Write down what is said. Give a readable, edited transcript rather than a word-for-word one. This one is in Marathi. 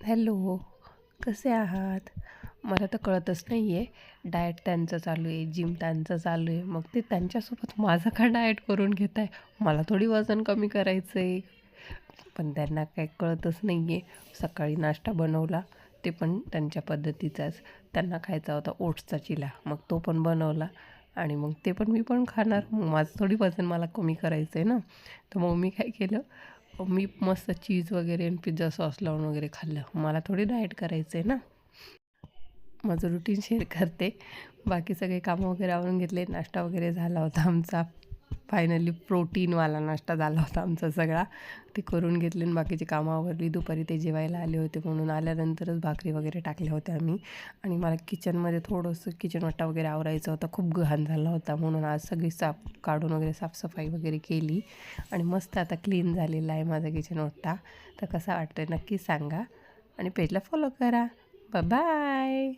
हॅलो, कसे आहात? मला तर कळतच नाही आहे. डाएट त्यांचं चालू आहे, जिम त्यांचं चालू आहे. मग ते त्यांच्यासोबत माझं का डाएट करून घेत आहे? मला थोडी वजन कमी करायचं आहे. पण त्यांना काही कळतच नाही आहे. सकाळी नाश्ता बनवला, ते पण त्यांच्या पद्धतीचाच. त्यांना खायचा होता ओट्सचा चिला, मग तो पण बनवला आणि मग ते पण मी पण खाणार. मग माझं थोडी वजन मला कमी करायचं आहे ना. तर मग मी काय केलं, मी मस्त चीज वगैरे आणि पिझ्झा सॉस लावून वगैरे खाल्लं. मला थोडी डाएट करायचं आहे ना. माझं रुटीन शेअर करते. बाकी सगळे कामं वगैरे आवरून घेतले. नाश्ता वगैरे झाला होता आमचा. फायनली प्रोटीनवाला नाश्ता झाला होता आमचा सगळा. ते करून घेतले आणि बाकीची कामं आवरली. दुपारी ते जेवायला आले होते म्हणून आल्यानंतरच भाकरी वगैरे टाकल्या होत्या आम्ही. आणि मला किचनमध्ये थोडंसं किचन ओटा वगैरे आवरायचा होता. खूप घाण झाला होता म्हणून आज सगळी काढून वगैरे साफसफाई वगैरे केली आणि मस्त आता क्लीन झालेला आहे माझा किचन ओटा. तर कसा वाटतोय नक्की सांगा आणि पेजला फॉलो करा. बाय.